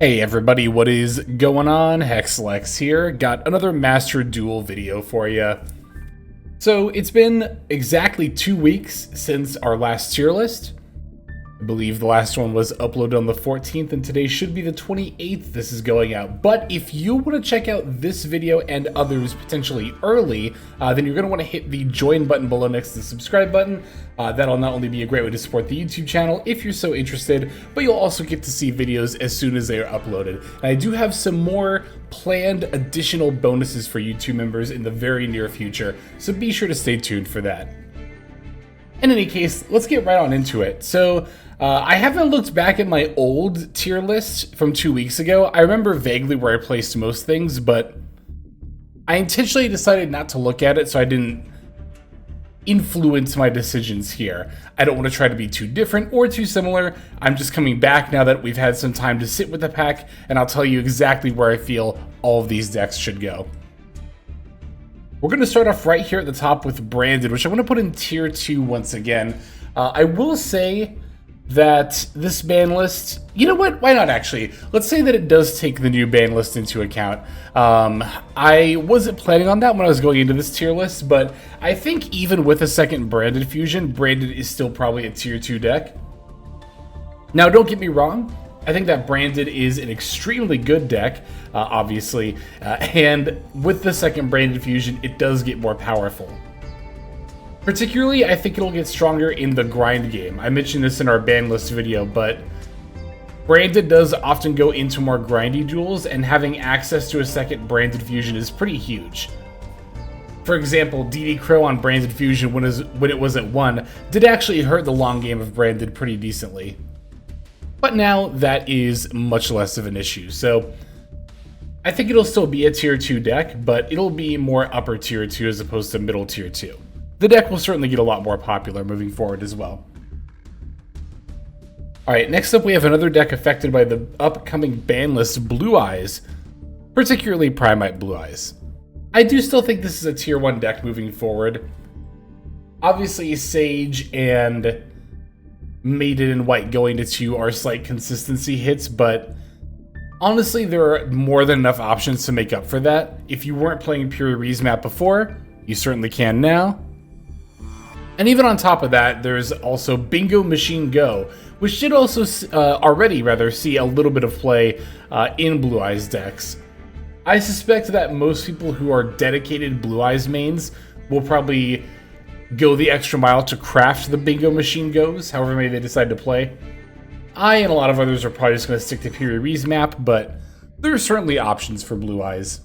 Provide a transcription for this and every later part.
Hey everybody, what is going on? Hexlex here. Got another Master Duel video for you. So it's been exactly 2 weeks since our last tier list. I believe the last one was uploaded on the 14th and today should be the 28th this is going out. But if you want to check out this video and others potentially early, then you're going to want to hit the join button below next to the subscribe button. That'll not only be a great way to support the YouTube channel if you're so interested, but you'll also get to see videos as soon as they are uploaded. And I do have some more planned additional bonuses for YouTube members in the very near future, so be sure to stay tuned for that. In any case, let's get right on into it. So, I haven't looked back at my old tier list from 2 weeks ago. I remember vaguely where I placed most things, but I intentionally decided not to look at it so I didn't influence my decisions here. I don't want to try to be too different or too similar. I'm just coming back now that we've had some time to sit with the pack, and I'll tell you exactly where I feel all of these decks should go. We're going to start off right here at the top with Branded, which I'm going to put in tier 2 once again. I will say that this ban list, you know what, why not actually? Let's say that it does take the new ban list into account. I wasn't planning on that when I was going into this tier list, but I think even with a second Branded fusion, Branded is still probably a tier 2 deck. Now, don't get me wrong. I think that Branded is an extremely good deck, obviously, and with the second Branded fusion, it does get more powerful. Particularly, I think it'll get stronger in the grind game. I mentioned this in our ban list video, but Branded does often go into more grindy duels, and having access to a second Branded fusion is pretty huge. For example, DD Crow on Branded fusion when it was at 1 did actually hurt the long game of Branded pretty decently. But now that is much less of an issue, so I think it'll still be a tier 2 deck, but it'll be more upper tier 2 as opposed to middle tier 2. The deck will certainly get a lot more popular moving forward as well. Alright, next up we have another deck affected by the upcoming ban list, Blue Eyes, particularly Primite Blue Eyes. I do still think this is a tier 1 deck moving forward. Obviously Sage and Maiden in White going to 2 are slight consistency hits, but honestly there are more than enough options to make up for that. If you weren't playing Pure Re's map before, you certainly can now. And even on top of that, there's also Bingo Machine Go, which did also already see a little bit of play in Blue Eyes decks. I suspect that most people who are dedicated Blue Eyes mains will probably go the extra mile to craft the Bingo Machine Goes, however many they decide to play. I and a lot of others are probably just going to stick to Pure Re's map, but there are certainly options for Blue Eyes.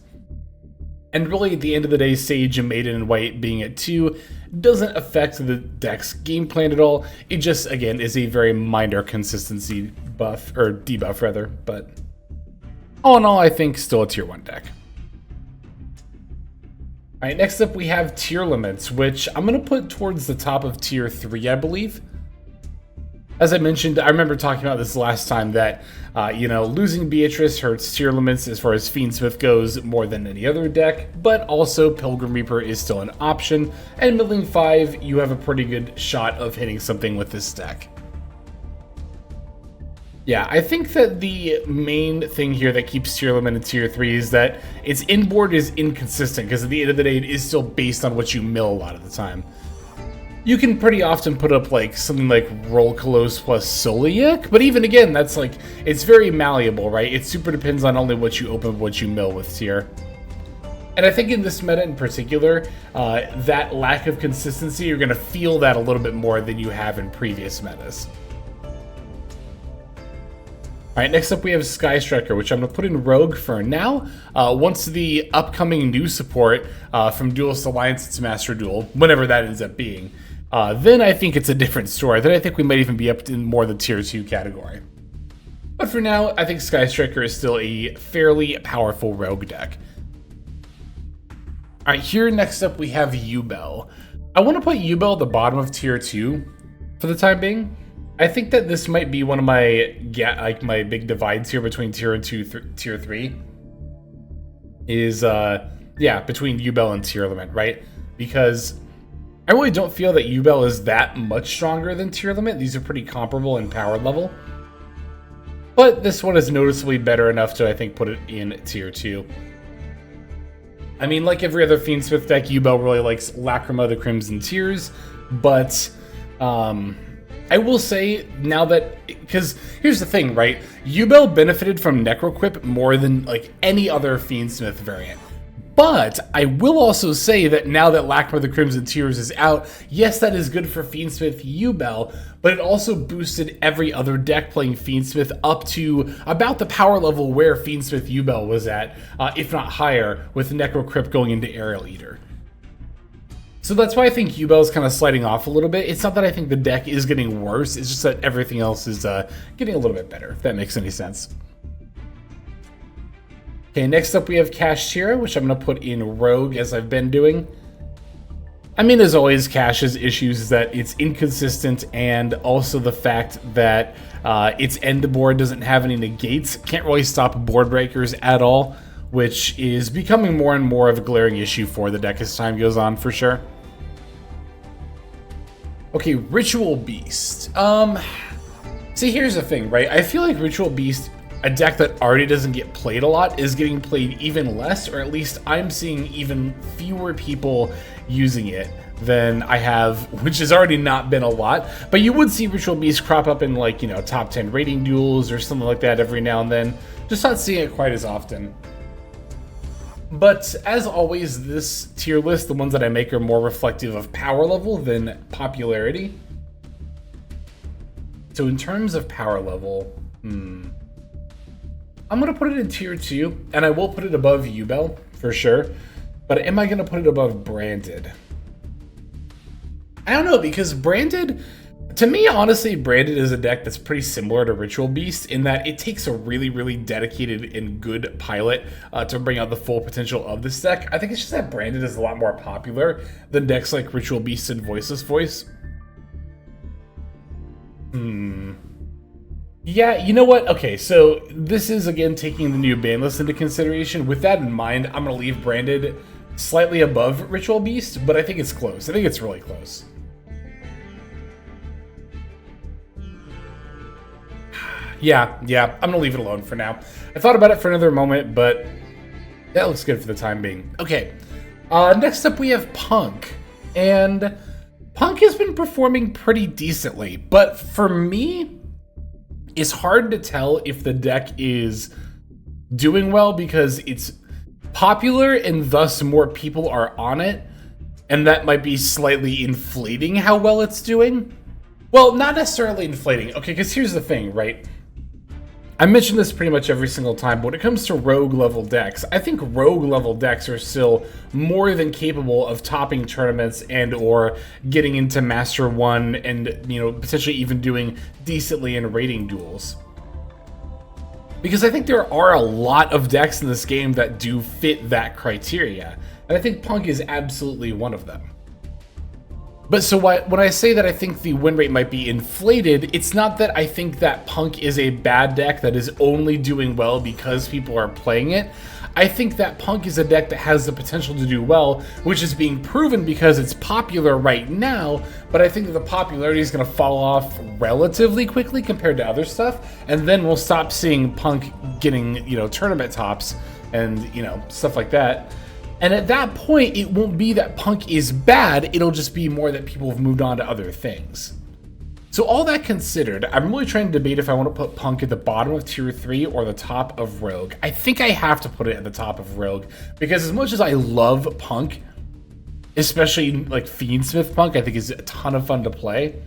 And really, at the end of the day, Sage and Maiden in White being at 2 doesn't affect the deck's game plan at all. It just, again, is a very minor consistency buff, or debuff rather, but all in all, I think still a tier 1 deck. Alright, next up we have Tearlaments, which I'm going to put towards the top of tier 3, I believe. As I mentioned, I remember talking about this last time that, losing Beatrice hurts Tearlaments as far as Fiendsmith goes more than any other deck, but also Pilgrim Reaper is still an option, and milling 5, you have a pretty good shot of hitting something with this deck. Yeah, I think that the main thing here that keeps Tearlament in tier 3 is that its inboard is inconsistent, because at the end of the day, it is still based on what you mill a lot of the time. You can pretty often put up something like Rolkalos plus Soliak, but even again, that's it's very malleable, right? It super depends on only what you open, what you mill with tier. And I think in this meta in particular, that lack of consistency, you're going to feel that a little bit more than you have in previous metas. Alright, next up we have Sky Striker, which I'm going to put in Rogue for now. Once the upcoming new support from Duelist Alliance to Master Duel, whenever that ends up being, then I think it's a different story. Then I think we might even be up in more the tier 2 category. But for now, I think Sky Striker is still a fairly powerful rogue deck. Alright, here next up we have Yubel. I want to put Yubel at the bottom of tier 2 for the time being. I think that this might be one of my my big divides here between tier 2 tier 3 is between Yubel and Tearlament, right? Because I really don't feel that Yubel is that much stronger than Tearlaments. These are pretty comparable in power level. But this one is noticeably better enough to, I think, put it in tier 2. I mean, like every other Fiendsmith deck, Yubel really likes Lacrima, the Crimson Tears, but I will say now that, because here's the thing, right? Yubel benefited from Necroquip more than like any other Fiendsmith variant. But I will also say that now that Lacrima the Crimson Tears is out, yes, that is good for Fiendsmith Yubel, but it also boosted every other deck playing Fiendsmith up to about the power level where Fiendsmith Yubel was at, if not higher, with Necrocrypt going into Aerial Eater. So that's why I think Yubel is kind of sliding off a little bit. It's not that I think the deck is getting worse, it's just that everything else is getting a little bit better, if that makes any sense. Okay, next up we have Kashtira, which I'm going to put in Rogue as I've been doing. I mean, as always, Kash's issues is that it's inconsistent, and also the fact that its end board doesn't have any negates, can't really stop board breakers at all, which is becoming more and more of a glaring issue for the deck as time goes on, for sure. Okay, Ritual Beast. See, here's the thing, right? I feel like Ritual Beast, a deck that already doesn't get played a lot, is getting played even less, or at least I'm seeing even fewer people using it than I have, which has already not been a lot. But you would see Ritual Beast crop up in, like, you know, top 10 rating duels or something like that every now and then. Just not seeing it quite as often. But as always, this tier list, the ones that I make, are more reflective of power level than popularity. So in terms of power level, I'm going to put it in tier 2, and I will put it above Yubel, for sure. But am I going to put it above Branded? I don't know, because Branded, to me, honestly, Branded is a deck that's pretty similar to Ritual Beast in that it takes a really, really dedicated and good pilot to bring out the full potential of this deck. I think it's just that Branded is a lot more popular than decks like Ritual Beast and Voiceless Voice. Yeah, you know what? Okay, so this is, again, taking the new ban list into consideration. With that in mind, I'm going to leave Branded slightly above Ritual Beast, but I think it's close. I think it's really close. Yeah, I'm going to leave it alone for now. I thought about it for another moment, but that looks good for the time being. Okay, next up we have Punk, and Punk has been performing pretty decently, but for me, it's hard to tell if the deck is doing well because it's popular and thus more people are on it, and that might be slightly inflating how well it's doing. Well, not necessarily inflating. Okay, because here's the thing, right? I mention this pretty much every single time, but when it comes to rogue level decks, I think rogue level decks are still more than capable of topping tournaments and or getting into Master 1 and, you know, potentially even doing decently in rating duels. Because I think there are a lot of decks in this game that do fit that criteria, and I think Punk is absolutely one of them. But so when I say that I think the win rate might be inflated, it's not that I think that Punk is a bad deck that is only doing well because people are playing it. I think that Punk is a deck that has the potential to do well, which is being proven because it's popular right now, but I think that the popularity is going to fall off relatively quickly compared to other stuff, and then we'll stop seeing Punk getting, you know, tournament tops and, you know, stuff like that. And at that point, it won't be that Punk is bad, it'll just be more that people have moved on to other things. So all that considered, I'm really trying to debate if I want to put Punk at the bottom of tier 3 or the top of Rogue. I think I have to put it at the top of Rogue, because as much as I love Punk, especially like Fiendsmith Punk, I think is a ton of fun to play,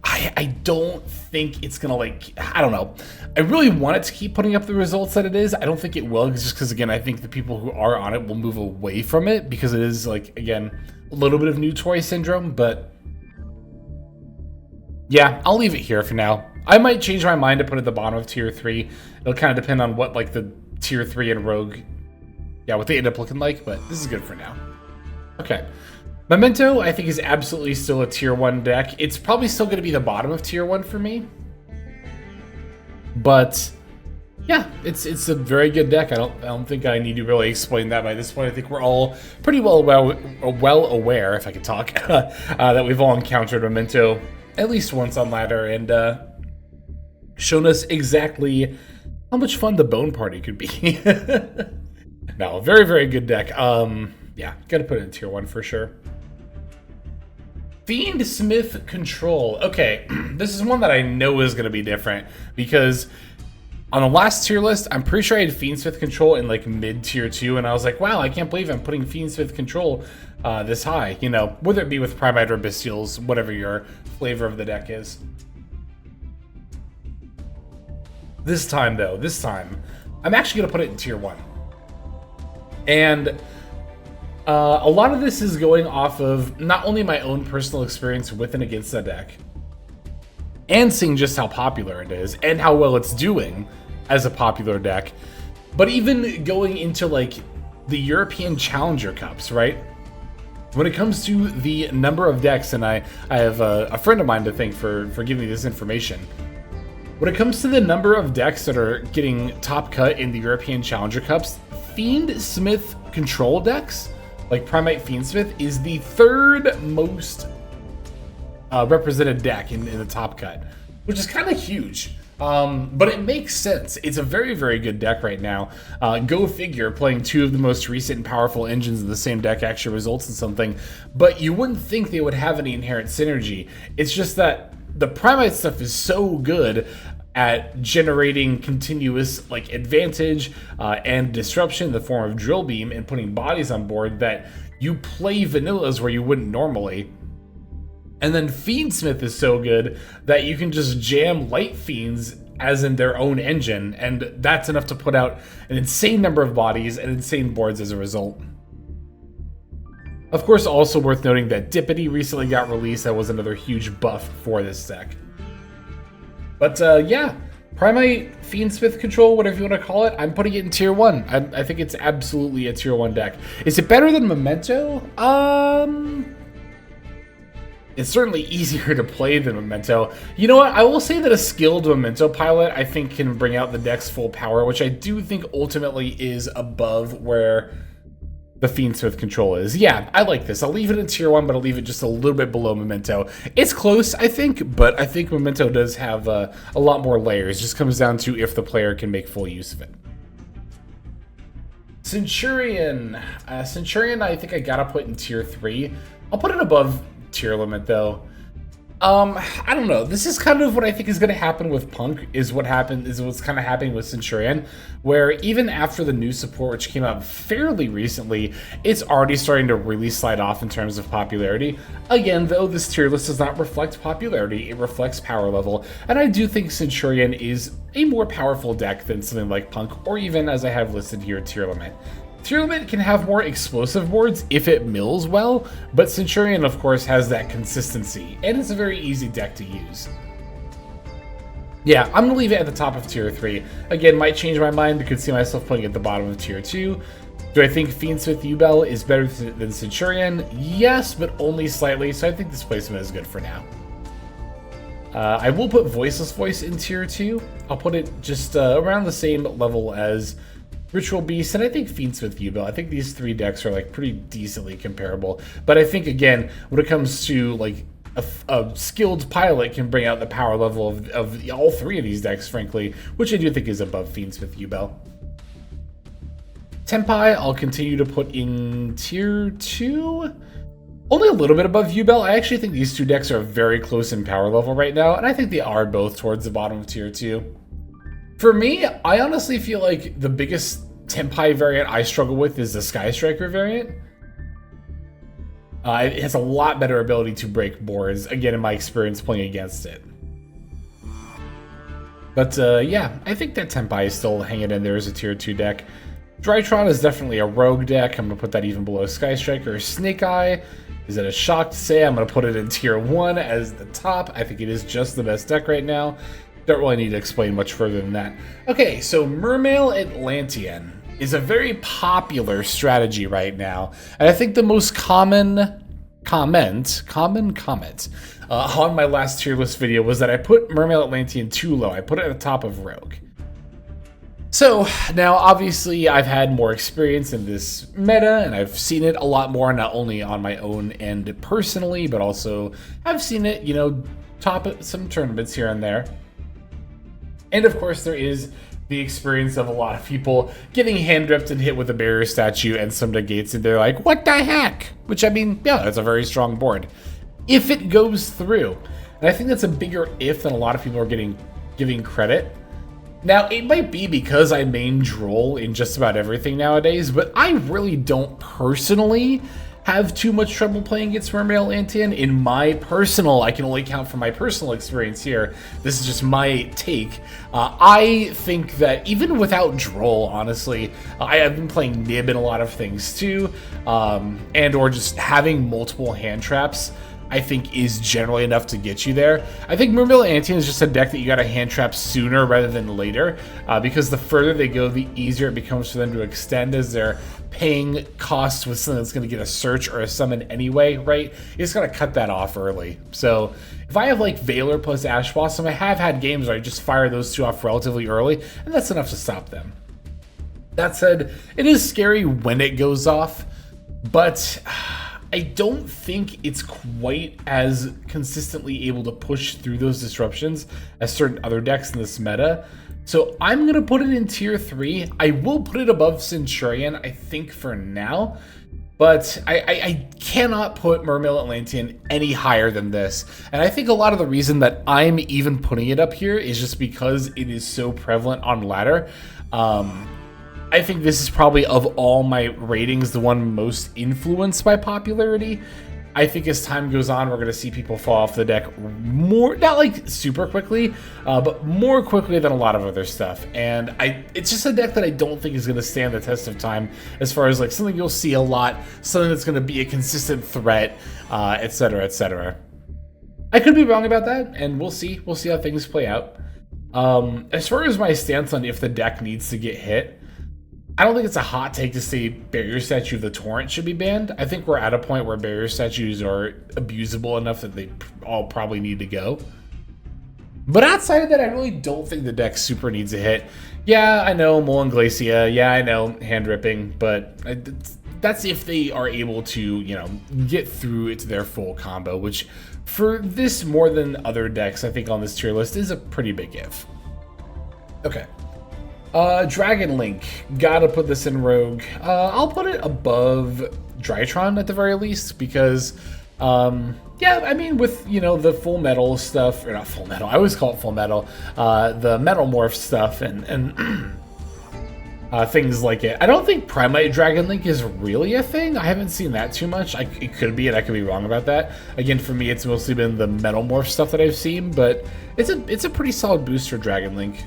I don't think it's gonna, like, I don't know. I really want it to keep putting up the results that it is. I don't think it will, just because, again, I think the people who are on it will move away from it because it is, like, again, a little bit of new toy syndrome, but yeah, I'll leave it here for now. I might change my mind to put it at the bottom of tier 3. It'll kind of depend on what, like, the tier 3 and Rogue, yeah, what they end up looking like, but this is good for now. Okay. Momento, I think, is absolutely still a tier 1 deck. It's probably still going to be the bottom of tier 1 for me. But yeah, it's a very good deck. I don't think I need to really explain that by this point. I think we're all pretty well aware, if I could talk, that we've all encountered Momento at least once on ladder, and shown us exactly how much fun the Bone Party could be. No, very, very good deck. Yeah, gotta put it in tier 1 for sure. Fiendsmith Control. Okay, this is one that I know is gonna be different because on the last tier list, I'm pretty sure I had Fiendsmith Control in like mid tier 2, and I was like, wow, I can't believe I'm putting Fiendsmith Control this high, you know, whether it be with Primite or Bestials, whatever your flavor of the deck is. This time, though, I'm actually gonna put it in tier 1. And a lot of this is going off of not only my own personal experience with and against the deck, and seeing just how popular it is and how well it's doing as a popular deck, but even going into like the European Challenger Cups, right? When it comes to the number of decks, and I have a friend of mine to thank for giving me this information. When it comes to the number of decks that are getting top cut in the European Challenger Cups, Fiendsmith Control decks, like Primite Fiendsmith, is the third most represented deck in the top cut, which is kind of huge. But it makes sense. It's a very, very good deck right now. Go figure, playing two of the most recent and powerful engines in the same deck actually results in something, but you wouldn't think they would have any inherent synergy. It's just that the Primite stuff is so good at generating continuous like advantage and disruption in the form of Drill Beam and putting bodies on board that you play vanillas where you wouldn't normally. And then Fiendsmith is so good that you can just jam Light Fiends as in their own engine, and that's enough to put out an insane number of bodies and insane boards as a result. Of course, also worth noting that Dippity recently got released. That was another huge buff for this deck. But yeah, Primite, Fiendsmith Control, whatever you want to call it, I'm putting it in tier 1. I think it's absolutely a tier 1 deck. Is it better than Momento? It's certainly easier to play than Momento. You know what? I will say that a skilled Momento pilot, I think, can bring out the deck's full power, which I do think ultimately is above where the Fiendsmith Control is. Yeah, I like this. I'll leave it in tier 1, but I'll leave it just a little bit below Momento. It's close, I think, but I think Momento does have a lot more layers. It just comes down to if the player can make full use of it. Centurion. Centurion, I think I gotta put in tier 3. I'll put it above tier limit, though. I don't know. This is kind of what I think is going to happen with Punk, is what's kind of happening with Centurion, where even after the new support, which came out fairly recently, it's already starting to really slide off in terms of popularity. Again, though, this tier list does not reflect popularity, it reflects power level, and I do think Centurion is a more powerful deck than something like Punk, or even, as I have listed here, Tearlaments. Tearlaments can have more explosive boards if it mills well, but Centurion, of course, has that consistency, and it's a very easy deck to use. Yeah, I'm going to leave it at the top of tier 3. Again, might change my mind. I could see myself putting it at the bottom of tier 2. Do I think Fiendsmith Yubel is better than Centurion? Yes, but only slightly, so I think this placement is good for now. I will put Voiceless Voice in tier 2. I'll put it just around the same level as Ritual Beast, and I think Fiendsmith Yubel. I think these three decks are like pretty decently comparable. But I think, again, when it comes to like a skilled pilot can bring out the power level of all three of these decks, frankly, which I do think is above Fiendsmith Yubel. Tenpai, I'll continue to put in tier 2. Only a little bit above Yubel. I actually think these two decks are very close in power level right now, and I think they are both towards the bottom of tier 2. For me, I honestly feel like the biggest Tenpai variant I struggle with is the Sky Striker variant. It has a lot better ability to break boards, again, in my experience playing against it. But yeah, I think that Tenpai is still hanging in there as a tier 2 deck. Drytron is definitely a rogue deck. I'm going to put that even below Sky Striker. Snake Eye, is it a shock to say? I'm going to put it in tier 1 as the top. I think it is just the best deck right now. Don't really need to explain much further than that. Okay, so Mermail Atlantean is a very popular strategy right now, and I think the most common comment on my last tier list video was that I put Mermail Atlantean too low. I put it at the top of Rogue. So now, obviously, I've had more experience in this meta, and I've seen it a lot more, not only on my own end personally, but also I've seen it, you know, top some tournaments here and there. And of course, there is the experience of a lot of people getting hand ripped and hit with a barrier statue and some negates, and they're like, what the heck? Which, I mean, yeah, that's a very strong board. If it goes through. And I think that's a bigger if than a lot of people are giving credit. Now, it might be because I main Droll in just about everything nowadays, but I really don't personally have too much trouble playing against Mermail Atlantean. In my personal, I can only count from my personal experience here. This is just my take. I think that even without Droll, honestly, I have been playing Nib in a lot of things too, and or just having multiple hand traps, I think is generally enough to get you there. I think Mermail Atlantean is just a deck that you gotta hand trap sooner rather than later, because the further they go, the easier it becomes for them to extend as they're paying costs with something that's gonna get a search or a summon anyway, right? You just gotta cut that off early. So if I have like Veiler plus Ash Blossom, I have had games where I just fire those two off relatively early, and that's enough to stop them. That said, it is scary when it goes off, but I don't think it's quite as consistently able to push through those disruptions as certain other decks in this meta. So I'm going to put it in tier 3. I will put it above Centurion, I think, for now. But I cannot put Mermail Atlantean any higher than this. And I think a lot of the reason that I'm even putting it up here is just because it is so prevalent on ladder. I think this is probably, of all my ratings, the one most influenced by popularity. I think as time goes on, we're going to see people fall off the deck more, not like super quickly, but more quickly than a lot of other stuff. And it's just a deck that I don't think is going to stand the test of time as far as like something you'll see a lot, something that's going to be a consistent threat, etc., etc. I could be wrong about that, and we'll see. We'll see how things play out. As far as my stance on if the deck needs to get hit, I don't think it's a hot take to say Barrier Statue of the Torrent should be banned. I think we're at a point where Barrier Statues are abusable enough that they all probably need to go. But outside of that, I really don't think the deck super needs a hit. Yeah, I know Mullen Glacia. Yeah, I know Hand Ripping. But that's if they are able to, you know, get through it to their full combo, which for this more than other decks, I think on this tier list is a pretty big if. Okay. Dragon Link, gotta put this in Rogue. I'll put it above Drytron at the very least, because, yeah, I mean, with, you know, the Full Metal stuff, or not Full Metal, I always call it Full Metal, the Metal Morph stuff, and things like it. I don't think Primite Dragon Link is really a thing. I haven't seen that too much. It could be, and I could be wrong about that. Again, for me, it's mostly been the Metal Morph stuff that I've seen, but it's a pretty solid booster, Dragon Link.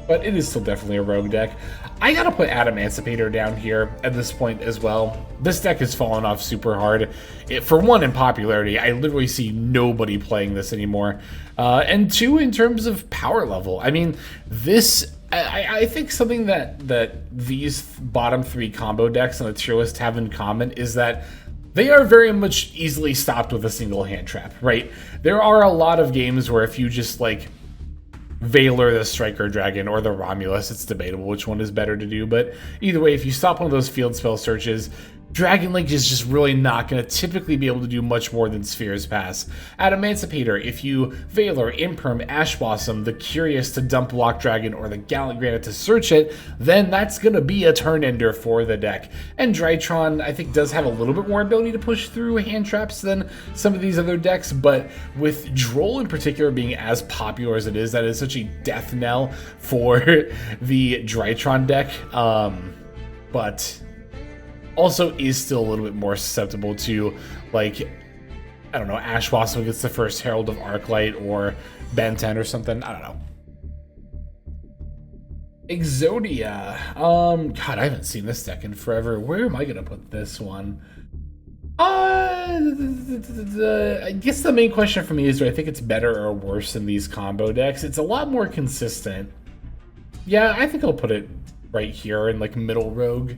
But it is still definitely a rogue deck. I gotta put Adamantipator down here at this point as well. This deck has fallen off super hard. For one, in popularity, I literally see nobody playing this anymore. And two, in terms of power level. I mean, this, I think something that these bottom 3 combo decks on the tier list have in common is that they are very much easily stopped with a single hand trap, right? There are a lot of games where if you just like Veiler the Striker Dragon or the Romulus, it's debatable which one is better to do, but either way, if you stop one of those field spell searches, Dragon Link is just really not going to typically be able to do much more than Sphere's Pass. Adamantipator, if you Veiler, Imperm, Ash Blossom, the Curious to dump Block Dragon, or the Gallant Granite to search it, then that's going to be a turn ender for the deck. And Drytron, I think, does have a little bit more ability to push through hand traps than some of these other decks, but with Droll in particular being as popular as it is, that is such a death knell for the Drytron deck. But also is still a little bit more susceptible to, like, I don't know, Ash Blossom gets the first Herald of Arclight or Ben 10 or something. I don't know. Exodia. God, I haven't seen this deck in forever. Where am I gonna put this one? I guess the main question for me is, do I think it's better or worse than these combo decks? It's a lot more consistent. Yeah, I think I'll put it right here in like middle rogue.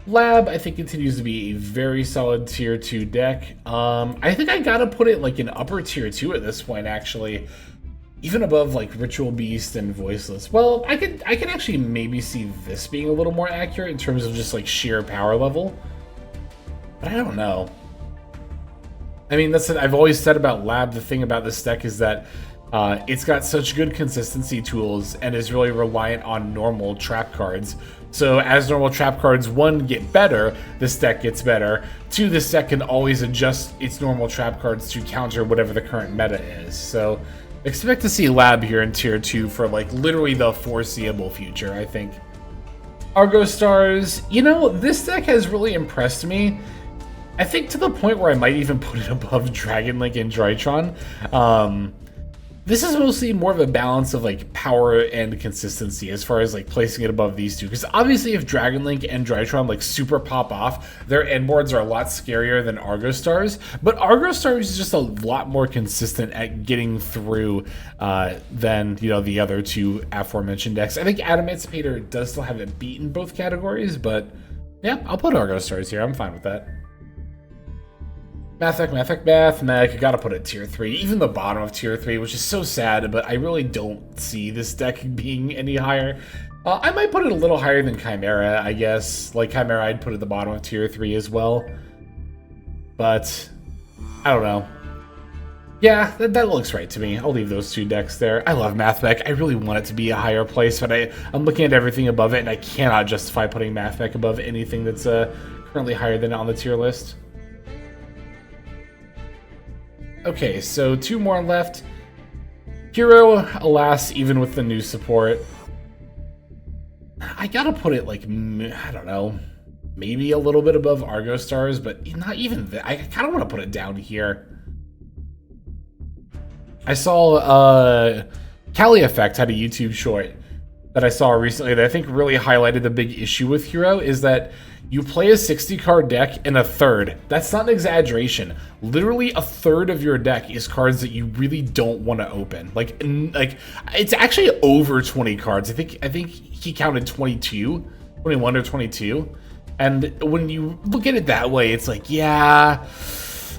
Lab, I think, continues to be a very solid tier 2 deck. I think I gotta put it like in upper tier 2 at this point, actually. Even above like Ritual Beast and Voiceless. Well, I can actually maybe see this being a little more accurate in terms of just like sheer power level. But I don't know. I mean, that's what I've always said about Lab. The thing about this deck is that It's got such good consistency tools and is really reliant on normal trap cards. So as normal trap cards, 1, get better, this deck gets better. 2, this deck can always adjust its normal trap cards to counter whatever the current meta is. So expect to see Lab here in Tier 2 for like literally the foreseeable future, I think. Argo Stars, you know, this deck has really impressed me. I think to the point where I might even put it above Dragon Link and Drytron. This is mostly more of a balance of like power and consistency as far as like placing it above these two. Because obviously if Dragon Link and Drytron like super pop off, their end boards are a lot scarier than Argo Stars. But Argo Stars is just a lot more consistent at getting through than, you know, the other two aforementioned decks. I think Adamantipator does still have it beat in both categories, but yeah, I'll put Argo Stars here. I'm fine with that. Mathmech, I gotta put it Tier 3, even the bottom of Tier 3, which is so sad, but I really don't see this deck being any higher. I might put it a little higher than Chimera, I guess. Like Chimera, I'd put it at the bottom of Tier 3 as well. But, I don't know. Yeah, that looks right to me. I'll leave those two decks there. I love Mathmech. I really want it to be a higher place, but I'm looking at everything above it, and I cannot justify putting Mathmech above anything that's currently higher than it on the tier list. Okay, so 2 more left. Hero, alas, even with the new support. I gotta put it like, I don't know, maybe a little bit above Argo Stars, but not even that. I kind of want to put it down here. I saw Cali Effect had a YouTube short that I saw recently that I think really highlighted the big issue with Hero is that you play a 60 card deck and a third. That's not an exaggeration. Literally a third of your deck is cards that you really don't want to open. Like it's actually over 20 cards. I think he counted 22, 21 or 22. And when you look at it that way, it's like, yeah,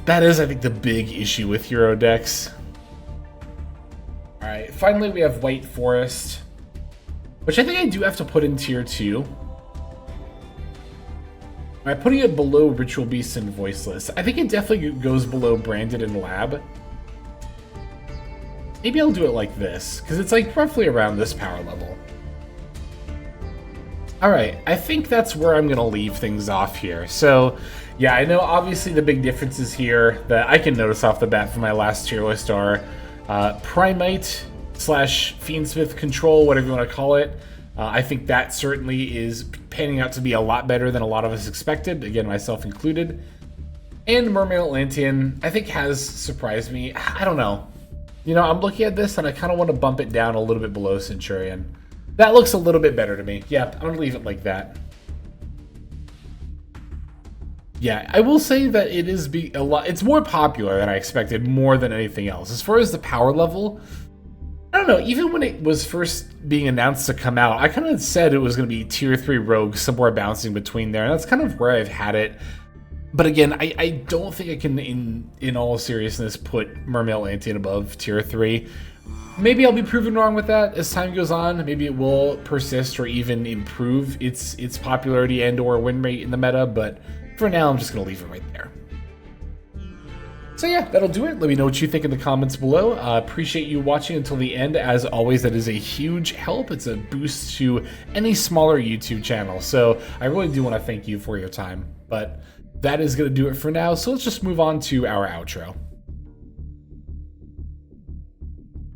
that is, I think, the big issue with Hero decks. All right, finally we have White Forest, which I think I do have to put in Tier 2. I'm putting it below Ritual Beast and Voiceless. I think it definitely goes below Branded and Lab. Maybe I'll do it like this, because it's like roughly around this power level. Alright, I think that's where I'm going to leave things off here. So, yeah, I know obviously the big differences here that I can notice off the bat from my last tier list are Primite / Fiendsmith Control, whatever you want to call it. I think that certainly is panning out to be a lot better than a lot of us expected, again, myself included. And Mermail Atlantean, I think, has surprised me. I don't know. You know, I'm looking at this and I kind of want to bump it down a little bit below Centurion. That looks a little bit better to me. Yeah, I'm going to leave it like that. Yeah, I will say that it is it's more popular than I expected, more than anything else. As far as the power level, I don't know, even when it was first being announced to come out, I kind of said it was going to be Tier 3 Rogue, somewhere bouncing between there, and that's kind of where I've had it. But again, I don't think I can, in all seriousness, put Mermail Atlantean above Tier 3. Maybe I'll be proven wrong with that as time goes on. Maybe it will persist or even improve its popularity and or win rate in the meta, but for now, I'm just going to leave it right there. So yeah, that'll do it. Let me know what you think in the comments below. Appreciate you watching until the end. As always, that is a huge help. It's a boost to any smaller YouTube channel. So I really do want to thank you for your time. But that is going to do it for now. So let's just move on to our outro.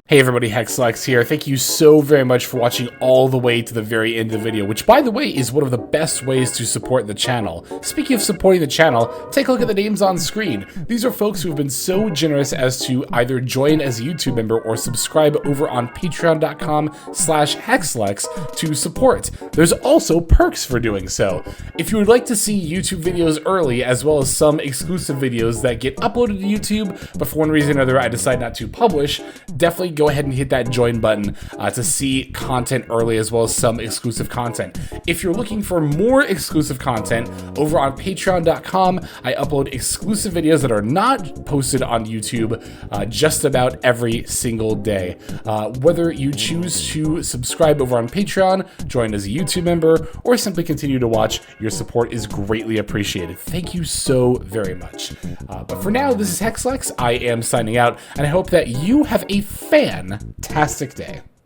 Hey everybody, Hexlex here. Thank you so very much for watching all the way to the very end of the video, which by the way is one of the best ways to support the channel. Speaking of supporting the channel, take a look at the names on screen. These are folks who have been so generous as to either join as a YouTube member or subscribe over on patreon.com/Hexlex to support. There's also perks for doing so. If you would like to see YouTube videos early, as well as some exclusive videos that get uploaded to YouTube, but for one reason or another I decide not to publish, definitely go ahead and hit that join button to see content early, as well as some exclusive content. If you're looking for more exclusive content, over on patreon.com, I upload exclusive videos that are not posted on YouTube just about every single day. Whether you choose to subscribe over on Patreon, join as a YouTube member, or simply continue to watch, your support is greatly appreciated. Thank you so very much. But for now, this is Hexlex. I am signing out, and I hope that you have a fantastic fantastic day.